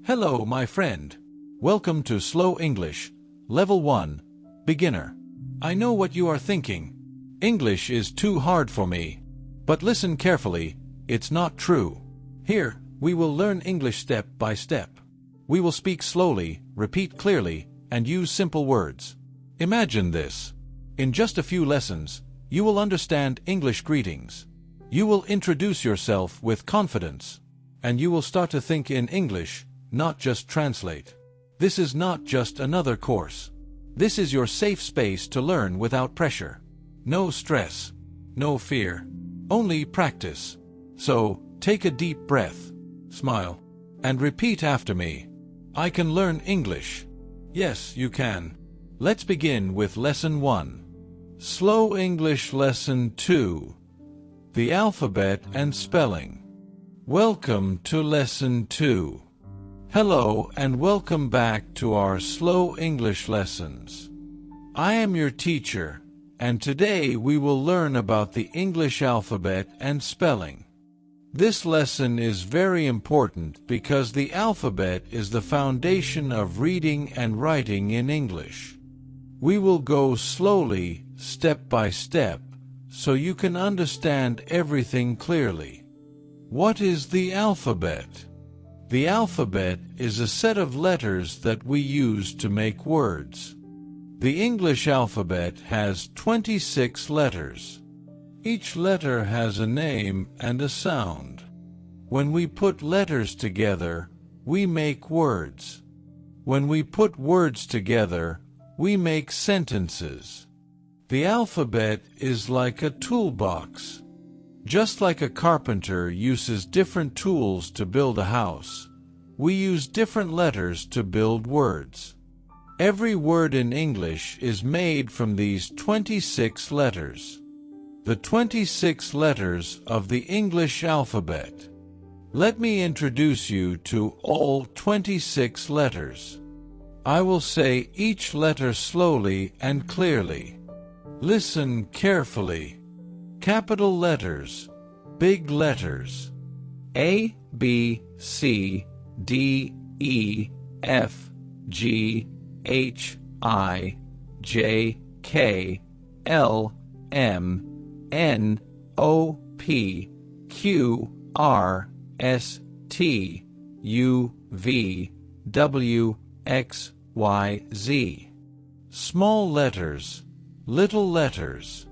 Hello, my friend. Welcome to Slow English, Level 1, Beginner. I know what you are thinking. English is too hard for me. But listen carefully, it's not true. Here, we will learn English step by step. We will speak slowly, repeat clearly, and use simple words. Imagine this. In just a few lessons, you will understand English greetings. You will introduce yourself with confidence. And you will start to think in English, not just translate. This is not just another course. This is your safe space to learn without pressure. No stress. No fear. Only practice. So, take a deep breath. Smile. And repeat after me. I can learn English. Yes, you can. Let's begin with Lesson 1. Slow English Lesson 2. The Alphabet and Spelling. Welcome to Lesson 2. Hello and welcome back to our Slow English lessons. I am your teacher, and today we will learn about the English alphabet and spelling. This lesson is very important because the alphabet is the foundation of reading and writing in English. We will go slowly, step by step, so you can understand everything clearly. What is the alphabet? The alphabet is a set of letters that we use to make words. The English alphabet has 26 letters. Each letter has a name and a sound. When we put letters together, we make words. When we put words together, we make sentences. The alphabet is like a toolbox. Just like a carpenter uses different tools to build a house, we use different letters to build words. Every word in English is made from these 26 letters. The 26 letters of the English alphabet. Let me introduce you to all 26 letters. I will say each letter slowly and clearly. Listen carefully. Capital letters, big letters. A, B, C, D, E, F, G, H, I, J, K, L, M, N, O, P, Q, R, S, T, U, V, W, X, Y, Z. Small letters, little letters.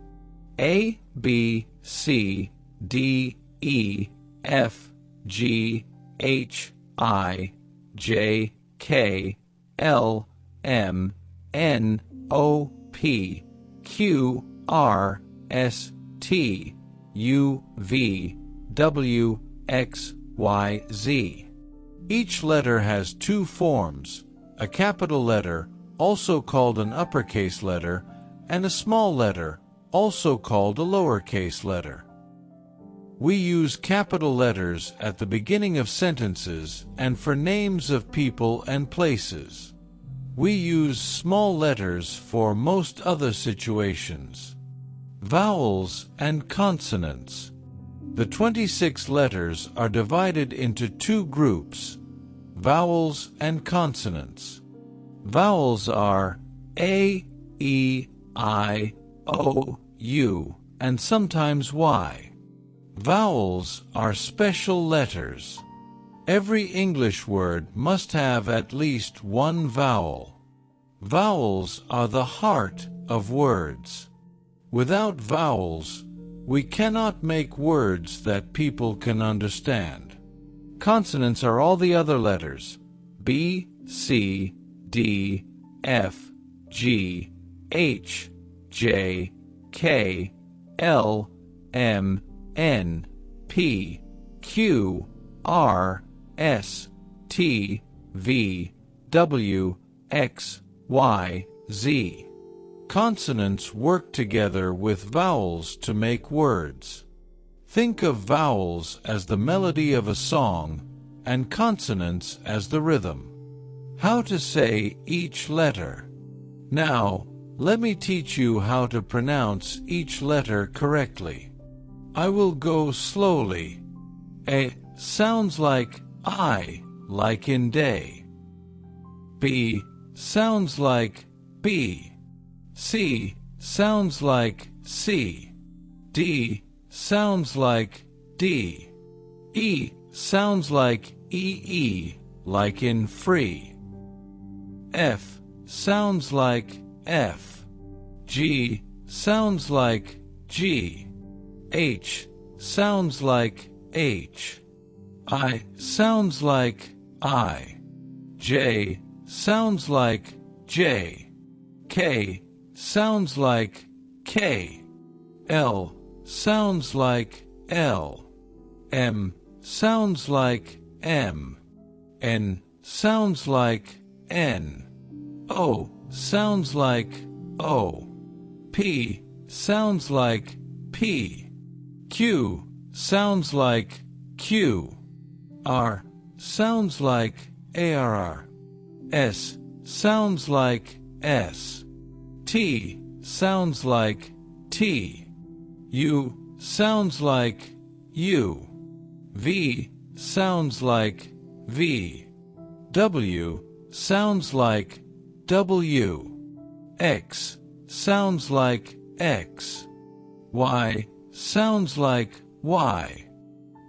A, B, C, D, E, F, G, H, I, J, K, L, M, N, O, P, Q, R, S, T, U, V, W, X, Y, Z. Each letter has two forms, a capital letter, also called an uppercase letter, and a small letter, also called a lowercase letter. We use capital letters at the beginning of sentences and for names of people and places. We use small letters for most other situations. Vowels and consonants. The 26 letters are divided into two groups, vowels and consonants. Vowels are A, E, I, O, U, and sometimes Y. Vowels are special letters. Every English word must have at least one vowel. Vowels are the heart of words. Without vowels, we cannot make words that people can understand. Consonants are all the other letters, B, C, D, F, G, H, J, K, L, M, N, P, Q, R, S, T, V, W, X, Y, Z. Consonants work together with vowels to make words. Think of vowels as the melody of a song and consonants as the rhythm. How to say each letter. Now, let me teach you how to pronounce each letter correctly. I will go slowly. A sounds like I like in day. B sounds like B. C sounds like C. D sounds like D. E sounds like EE, like in free. F sounds like F. G sounds like G. H sounds like H. I sounds like I. J sounds like J. K sounds like K. L sounds like L. M sounds like M. N sounds like N. O sounds like O. P sounds like P. Q sounds like Q. R sounds like ARR. S sounds like S. T sounds like T. U sounds like U. V sounds like V. W sounds like W. X sounds like X. Y sounds like Y.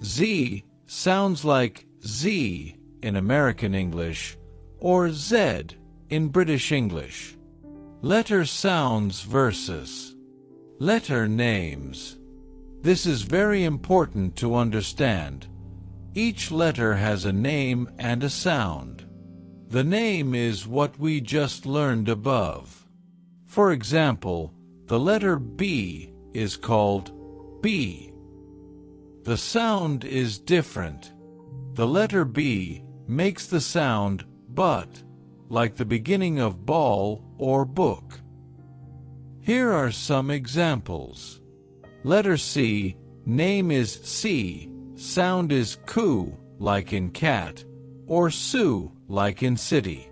Z sounds like Z in American English or Z in British English. Letter sounds versus letter names. This is very important to understand. Each letter has a name and a sound. The name is what we just learned above. For example, the letter B is called B. The sound is different. The letter B makes the sound but, like the beginning of ball or book. Here are some examples. Letter C, name is C, sound is coo, like in cat, or Sue, like in city.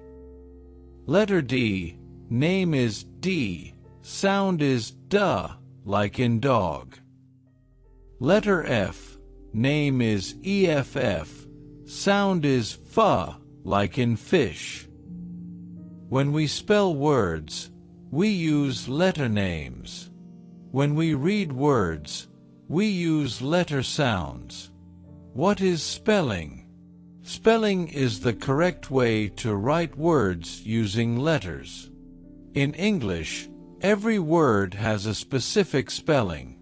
Letter D, name is D, sound is duh, like in dog. Letter F, name is EFF, sound is fuh, like in fish. When we spell words, we use letter names. When we read words, we use letter sounds. What is spelling? Spelling is the correct way to write words using letters. In English, every word has a specific spelling.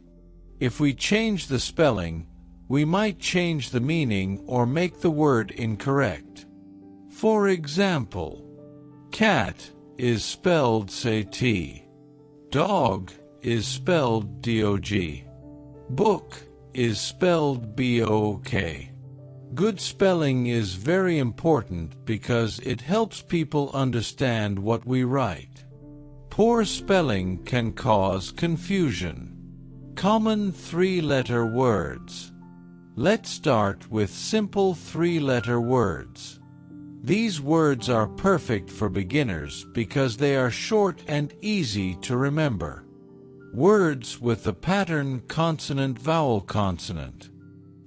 If we change the spelling, we might change the meaning or make the word incorrect. For example, cat is spelled C-T. Dog is spelled D-O-G. Book is spelled B-O-O-K. Good spelling is very important because it helps people understand what we write. Poor spelling can cause confusion. Common three-letter words. Let's start with simple three-letter words. These words are perfect for beginners because they are short and easy to remember. Words with the pattern consonant-vowel consonant.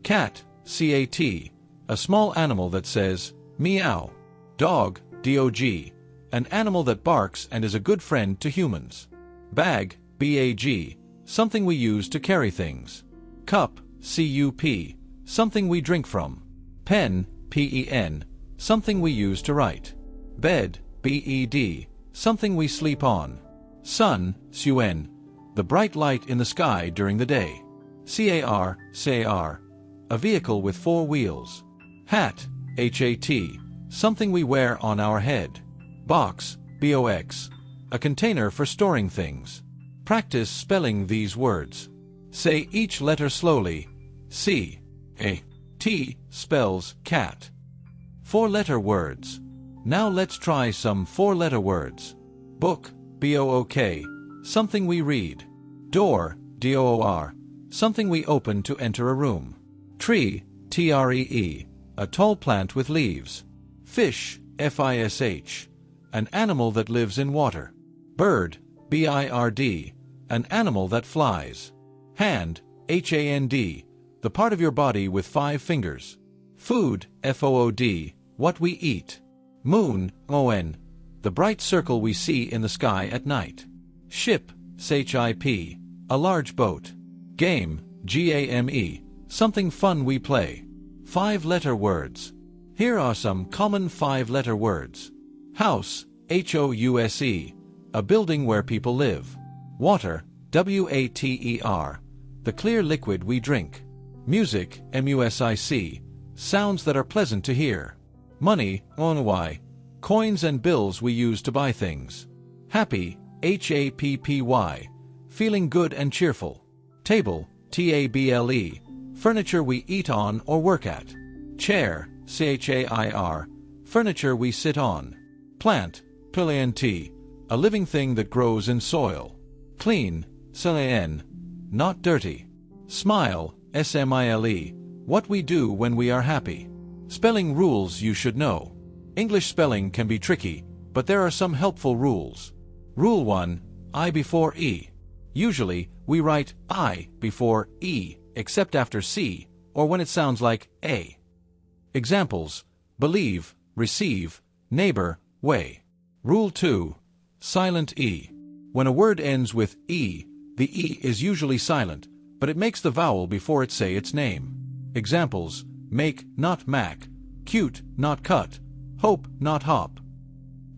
Cat, C-A-T, a small animal that says meow. Dog, D-O-G, an animal that barks and is a good friend to humans. Bag, B-A-G, something we use to carry things. Cup, C-U-P, something we drink from. Pen, P-E-N, something we use to write. Bed, B-E-D, something we sleep on. Sun, S-U-N, the bright light in the sky during the day. C-A-R, C-A-R, a vehicle with four wheels. Hat, H-A-T, something we wear on our head. Box, B-O-X, a container for storing things. Practice spelling these words. Say each letter slowly. C-A-T spells cat. Four-letter words. Now let's try some four-letter words. Book, B-O-O-K, something we read. Door, D-O-O-R, something we open to enter a room. Tree, T-R-E-E, a tall plant with leaves. Fish, F-I-S-H, an animal that lives in water. Bird, B-I-R-D, an animal that flies. Hand, H-A-N-D, the part of your body with 5 fingers. Food, F-O-O-D, what we eat. Moon, on, the bright circle we see in the sky at night. Ship, ship, a large boat. Game, game, something fun we play. 5-letter words. Here are some common 5-letter words. House, house, a building where people live. Water, water, the clear liquid we drink. Music, music, sounds that are pleasant to hear. Money, onwy, coins and bills we use to buy things. Happy, happy, feeling good and cheerful. Table, table, furniture we eat on or work at. Chair, chair, furniture we sit on. Plant, plant, a living thing that grows in soil. Clean, clean, not dirty. Smile, smile, what we do when we are happy. Spelling rules you should know. English spelling can be tricky, but there are some helpful rules. Rule 1, I before E. Usually, we write I before E, except after C, or when it sounds like A. Examples: believe, receive, neighbor, way. Rule 2, silent E. When a word ends with E, the E is usually silent, but it makes the vowel before it say its name. Examples: make, not mac, cute, not cut, hope, not hop.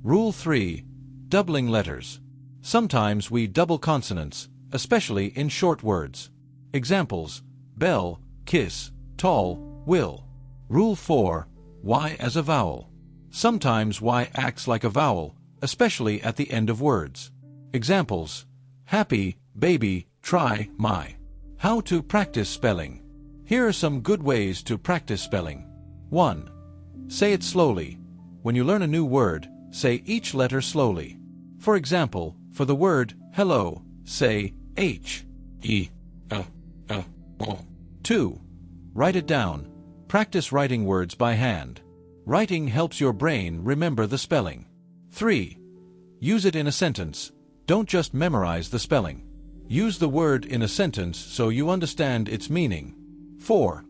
Rule 3, doubling letters. Sometimes we double consonants, especially in short words. Examples: bell, kiss, tall, will. Rule 4, Y as a vowel. Sometimes Y acts like a vowel, especially at the end of words. Examples: happy, baby, try, my. How to practice spelling. Here are some good ways to practice spelling. 1. Say it slowly. When you learn a new word, say each letter slowly. For example, for the word hello, say H, E, O. 2. Write it down. Practice writing words by hand. Writing helps your brain remember the spelling. 3. Use it in a sentence. Don't just memorize the spelling. Use the word in a sentence so you understand its meaning. 4.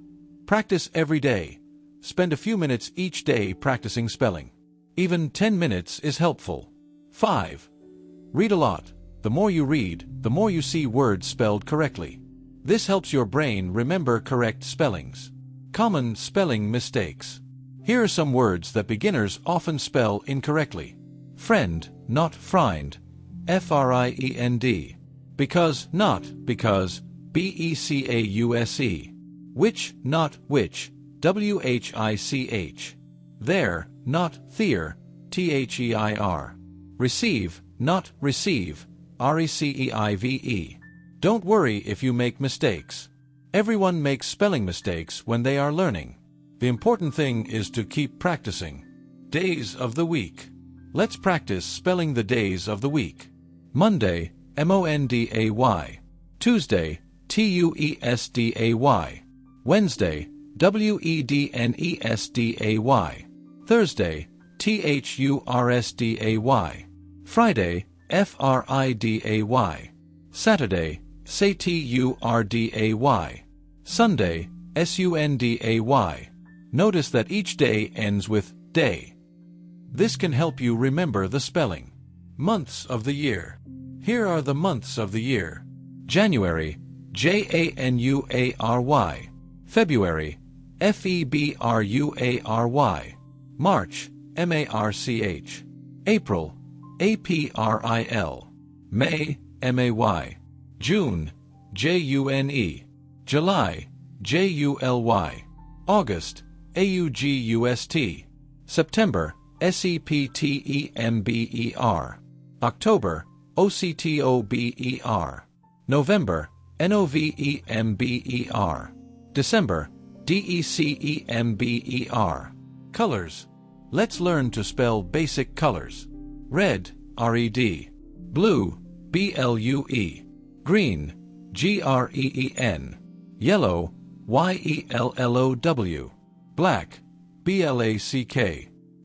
Practice every day. Spend a few minutes each day practicing spelling. Even 10 minutes is helpful. 5. Read a lot. The more you read, the more you see words spelled correctly. This helps your brain remember correct spellings. Common spelling mistakes. Here are some words that beginners often spell incorrectly. Friend, not friend. Friend. Because, not because. Because. Which, not which. Which. There, not there. Their. Receive, not receive. Receive. Don't worry if you make mistakes. Everyone makes spelling mistakes when they are learning. The important thing is to keep practicing. Days of the week. Let's practice spelling the days of the week. Monday, Monday. Tuesday, Tuesday. Wednesday, Wednesday. Thursday, Thursday. Friday, Friday. Saturday, Saturday. Sunday, Sunday. Notice that each day ends with day. This can help you remember the spelling. Months of the year. Here are the months of the year. January, January. February, February. March, March. April, April. May, May. June, June. July, July. August, August. September, September. October, October. November, November. December, December. Colors. Let's learn to spell basic colors. Red, red. Blue, blue. Green, green. Yellow, yellow. Black, black.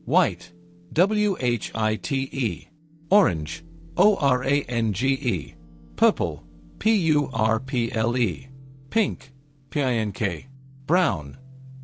White, white. Orange, orange. Purple, purple. Pink, pink. Brown,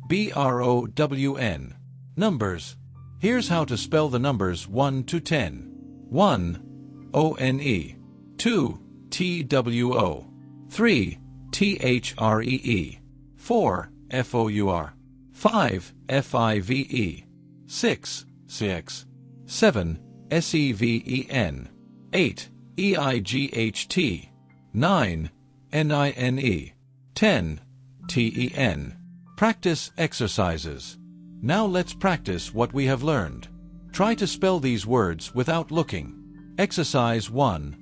brown. Numbers. Here's how to spell the numbers 1 to 10. 1. O-N-E. 2. T-W-O. 3. T-H-R-E-E. 4. F-O-U-R. 5. F-I-V-E. 6. C-X. 7. S-E-V-E-N. 8. E-I-G-H-T. 9. N-I-N-E. 10. T-E-N. Practice exercises. Now let's practice what we have learned. Try to spell these words without looking. Exercise 1.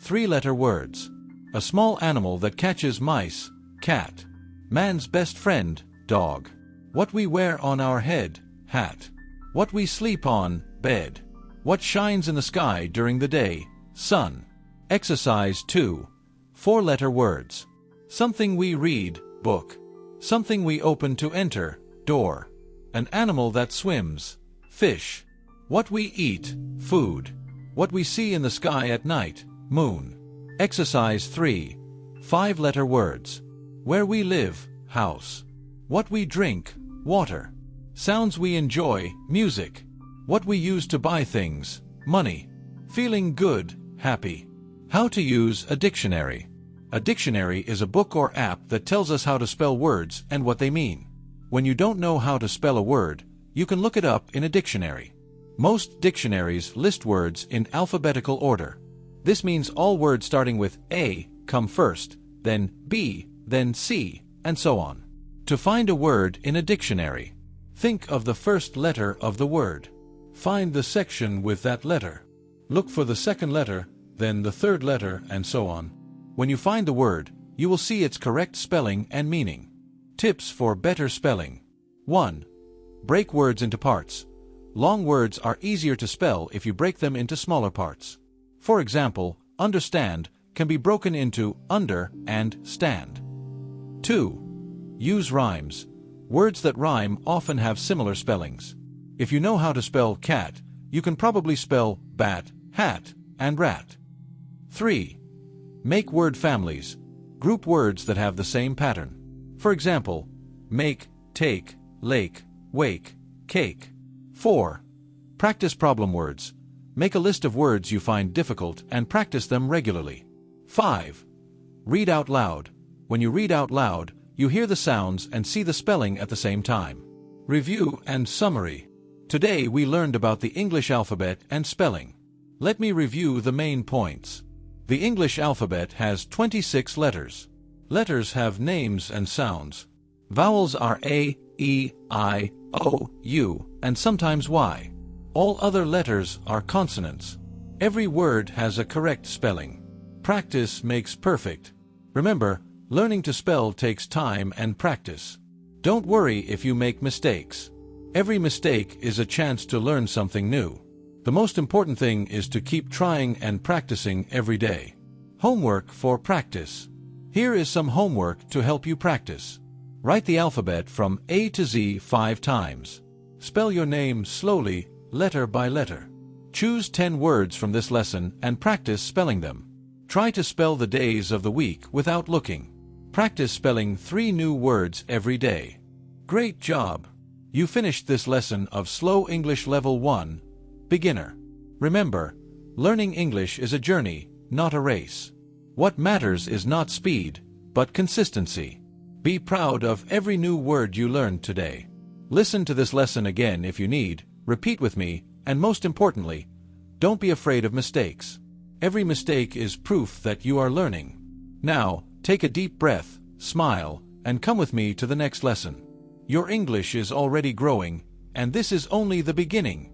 3-letter words. A small animal that catches mice, cat. Man's best friend, dog. What we wear on our head, hat. What we sleep on, bed. What shines in the sky during the day, sun. Exercise 2. 4-letter words. Something we read, book. Something we open to enter, door. An animal that swims, fish. What we eat, food. What we see in the sky at night, moon. Exercise 3. 5-letter words. Where we live, house. What we drink, water. Sounds we enjoy, music. What we use to buy things, money. Feeling good, happy. How to use a dictionary. A dictionary is a book or app that tells us how to spell words and what they mean. When you don't know how to spell a word, you can look it up in a dictionary. Most dictionaries list words in alphabetical order. This means all words starting with A come first, then B, then C, and so on. To find a word in a dictionary, think of the first letter of the word. Find the section with that letter. Look for the second letter, then the third letter, and so on. When you find the word, you will see its correct spelling and meaning. Tips for better spelling. 1. Break words into parts. Long words are easier to spell if you break them into smaller parts. For example, understand can be broken into under and stand. 2. Use rhymes. Words that rhyme often have similar spellings. If you know how to spell cat, you can probably spell bat, hat, and rat. 3. Make word families. Group words that have the same pattern. For example, make, take, lake, wake, cake. 4. Practice problem words. Make a list of words you find difficult and practice them regularly. 5. Read out loud. When you read out loud, you hear the sounds and see the spelling at the same time. Review and summary. Today we learned about the English alphabet and spelling. Let me review the main points. The English alphabet has 26 letters. Letters have names and sounds. Vowels are A, E, I, O, U, and sometimes Y. All other letters are consonants. Every word has a correct spelling. Practice makes perfect. Remember, learning to spell takes time and practice. Don't worry if you make mistakes. Every mistake is a chance to learn something new. The most important thing is to keep trying and practicing every day. Homework for practice. Here is some homework to help you practice. Write the alphabet from A to Z 5 times. Spell your name slowly, letter by letter. Choose 10 words from this lesson and practice spelling them. Try to spell the days of the week without looking. Practice spelling 3 new words every day. Great job! You finished this lesson of Slow English Level 1, Beginner. Remember, learning English is a journey, not a race. What matters is not speed, but consistency. Be proud of every new word you learned today. Listen to this lesson again if you need, repeat with me, and most importantly, don't be afraid of mistakes. Every mistake is proof that you are learning. Now, take a deep breath, smile, and come with me to the next lesson. Your English is already growing, and this is only the beginning.